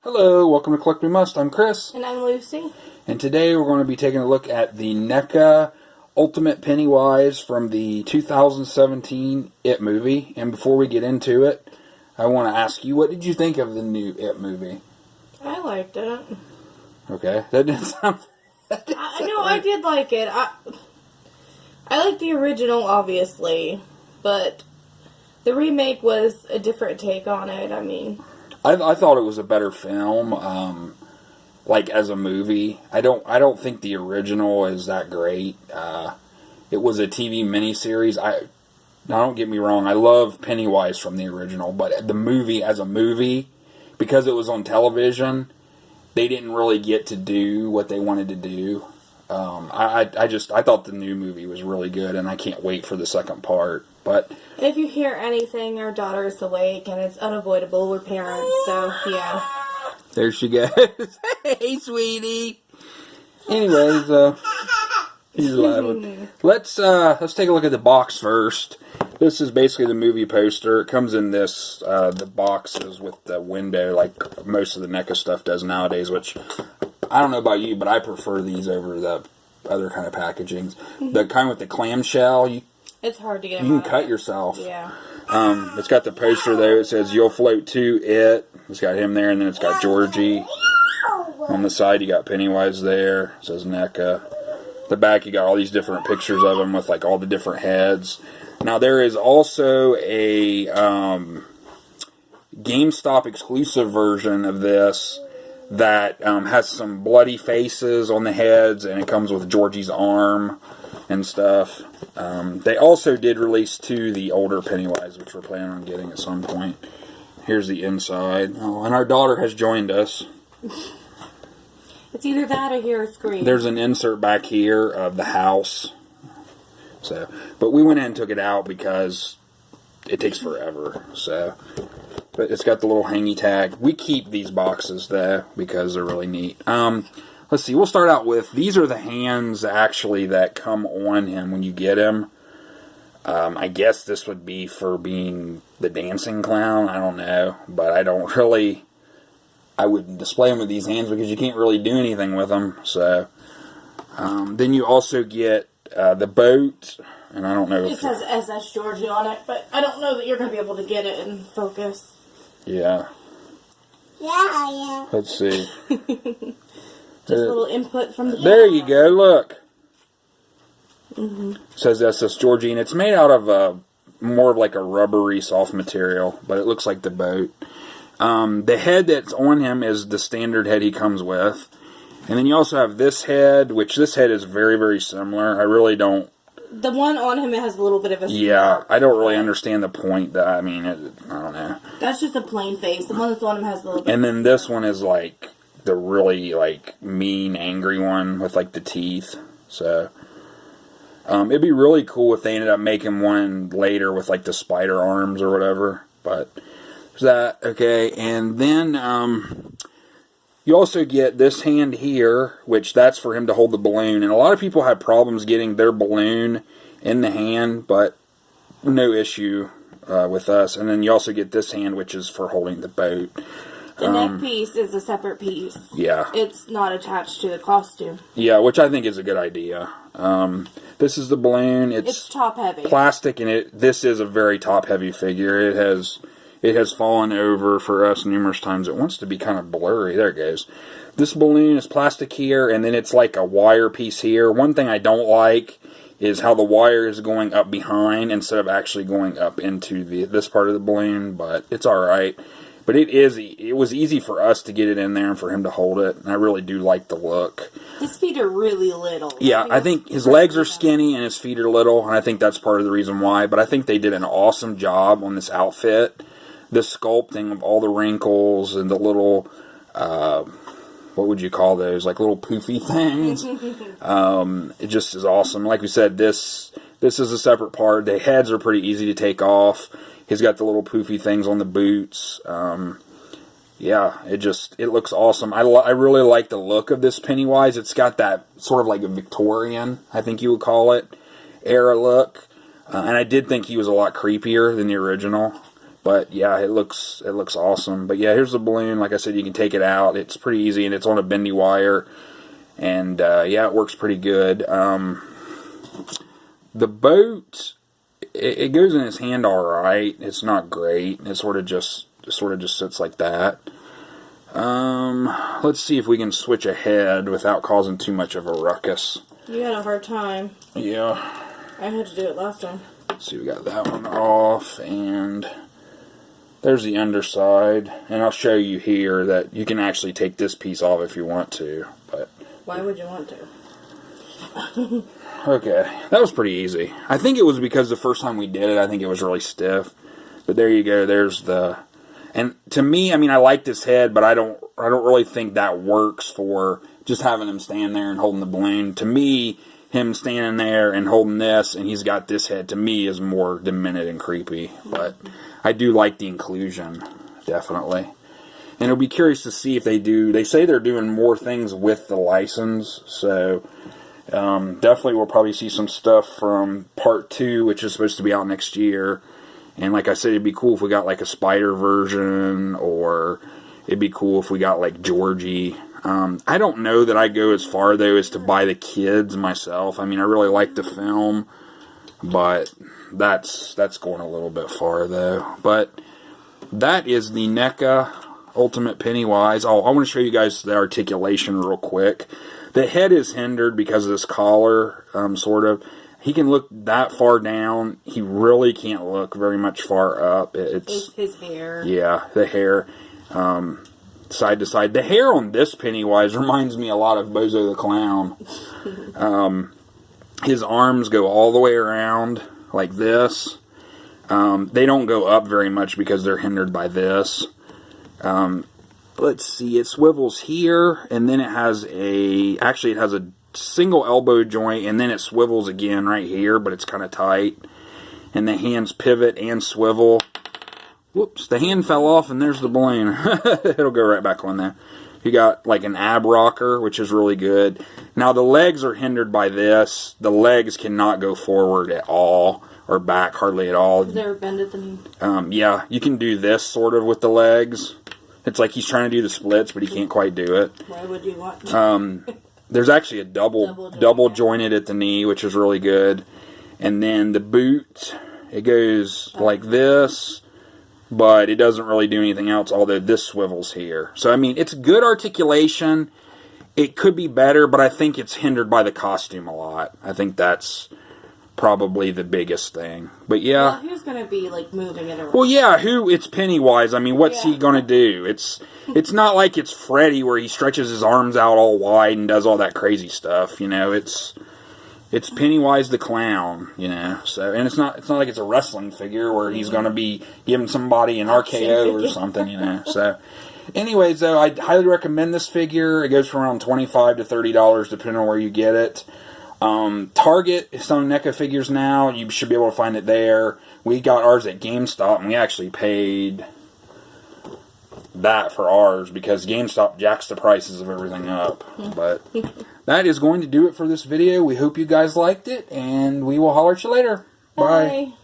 Hello, welcome to Collect We Must. I'm Chris. And I'm Lucy. And today we're going to be taking a look at the NECA Ultimate Pennywise from the 2017 It movie. And before we get into it, I want to ask you, what did you think of the new It movie? I liked it. Okay, that didn't sound... I did like it. I liked the original, obviously, but the remake was a different take on it. I mean... I thought it was a better film, like as a movie. I don't think the original is that great. It was a TV miniseries. Now don't get me wrong, I love Pennywise from the original, but the movie as a movie, because it was on television, they didn't really get to do what they wanted to do. I thought the new movie was really good, and I can't wait for the second part. But if you hear anything, our daughter is awake, and it's unavoidable. We're parents, so yeah. There she goes. Hey, sweetie. Anyways, he's laughing. Let's take a look at the box first. This is basically the movie poster. It comes in this the boxes with the window, like most of the NECA stuff does nowadays. Which I don't know about you, but I prefer these over the other kind of packagings. The kind with the clamshell. It's hard to get. You can cut yourself. Yeah. It's got the poster there. It says "You'll Float to It." It's got him there, and then it's got Georgie. On the side, you got Pennywise there. It says NECA. The back, you got all these different pictures of them with like all the different heads. Now there is also a GameStop exclusive version of this that has some bloody faces on the heads, and it comes with Georgie's arm and stuff. They also did release the older Pennywise, which we're planning on getting at some point. Here's the inside. Oh, and our daughter has joined us. It's either that or hear a scream. There's an insert back here of the house. But we went in and took it out because it takes forever. But it's got the little hangy tag. We keep these boxes though because they're really neat. Let's see, we'll start out with, these are the hands actually that come on him when you get him. I guess this would be for being the dancing clown, I don't know. But I wouldn't display them with these hands because you can't really do anything with them. So, then you also get the boat, and I don't know if... It says SS Georgie on it, but I don't know that you're going to be able to get it in focus. Yeah. Yeah. Let's see. Just a little input from the... There you go, look. It says SS Georgie, and it's made out of more of like a rubbery, soft material, but it looks like the boat. The head that's on him is the standard head he comes with. And then you also have this head, which this head is very, very similar. I really don't... The one on him has a little bit of a... Yeah, I don't really understand the point. I don't know. That's just a plain face. The one that's on him has a little bit... And then this one is like... the really, like, mean, angry one with, like, the teeth. So, it'd be really cool if they ended up making one later with, like, the spider arms or whatever. But, there's that. Okay, and then, you also get this hand here, which that's for him to hold the balloon. And a lot of people have problems getting their balloon in the hand, but no issue with us. And then you also get this hand, which is for holding the boat. The neck piece is a separate piece. Yeah. It's not attached to the costume. Yeah, which I think is a good idea. This is the balloon. It's top heavy. Plastic, and this is a very top heavy figure. It has fallen over for us numerous times. It wants to be kind of blurry. There it goes. This balloon is plastic here, and then it's like a wire piece here. One thing I don't like is how the wire is going up behind instead of actually going up into this part of the balloon, but it's alright. But it was easy for us to get it in there and for him to hold it. And I really do like the look. His feet are really little. Yeah, I think his legs are skinny and his feet are little. And I think that's part of the reason why. But I think they did an awesome job on this outfit. The sculpting of all the wrinkles and the little, what would you call those? Like little poofy things. It just is awesome. Like we said, this is a separate part. The heads are pretty easy to take off. He's got the little poofy things on the boots. Yeah, it looks awesome. I really like the look of this Pennywise. It's got that sort of like a Victorian, I think you would call it, era look. And I did think he was a lot creepier than the original. But yeah, it looks awesome. But yeah, here's the balloon. Like I said, you can take it out. It's pretty easy, and it's on a bendy wire. And yeah, it works pretty good. The boat, it goes in his hand all right. It's not great. It sort of just sits like that. Let's see if we can switch ahead without causing too much of a ruckus. You had a hard time. Yeah. I had to do it last time. Let's see, we got that one off, and there's the underside. And I'll show you here that you can actually take this piece off if you want to. But why would you want to? Okay, that was pretty easy. I think it was because the first time we did it, I think it was really stiff. But there you go. There's the. And to me, I mean, I like this head, but I don't really think that works for just having him stand there and holding the balloon. To me, him standing there and holding this, and he's got this head, to me, is more demented and creepy. But I do like the inclusion, definitely. And it'll be curious to see if they do. They say they're doing more things with the license, so definitely we'll probably see some stuff from Part 2, which is supposed to be out next year. And like I said, it'd be cool if we got like a spider version, or it'd be cool if we got like Georgie. I don't know that I go as far, though, as to buy the kids myself. I mean, I really like the film, but that's going a little bit far, though. But that is the NECA Ultimate Pennywise. Oh, I want to show you guys the articulation real quick. The head is hindered because of this collar, sort of. He can look that far down. He really can't look very much far up. It's his hair. Yeah, the hair. Side to side. The hair on this Pennywise reminds me a lot of Bozo the Clown. His arms go all the way around like this. They don't go up very much because they're hindered by this. Let's see, it swivels here, and then it has a single elbow joint, and then it swivels again right here, but it's kind of tight. And the hands pivot and swivel. Whoops, the hand fell off, and there's the balloon. It'll go right back on there. You got like an ab rocker, which is really good. Now the legs are hindered by this. The legs cannot go forward at all, or back hardly at all. Is there a bend at the knee? Yeah, you can do this sort of with the legs. It's like he's trying to do the splits, but he can't quite do it. Why would you want to? There's actually a double jointed at the knee, which is really good. And then the boot, it goes like this, but it doesn't really do anything else, although this swivels here. So, I mean, it's good articulation. It could be better, but I think it's hindered by the costume a lot. I think that's probably the biggest thing. But yeah. Well, who's going to be like moving it around? Well, yeah, it's Pennywise. I mean, what's he going to do? It's not like it's Freddy where he stretches his arms out all wide and does all that crazy stuff, you know. It's Pennywise the Clown, you know. So, and it's not like it's a wrestling figure where he's going to be giving somebody an RKO or something, you know. So, anyways, though, I highly recommend this figure. It goes for around $25 to $30 depending on where you get it. Target is selling NECA figures now. You should be able to find it there. We got ours at GameStop, and we actually paid that for ours because GameStop jacks the prices of everything up. But that is going to do it for this video. We hope you guys liked it, and we will holler at you later. Bye.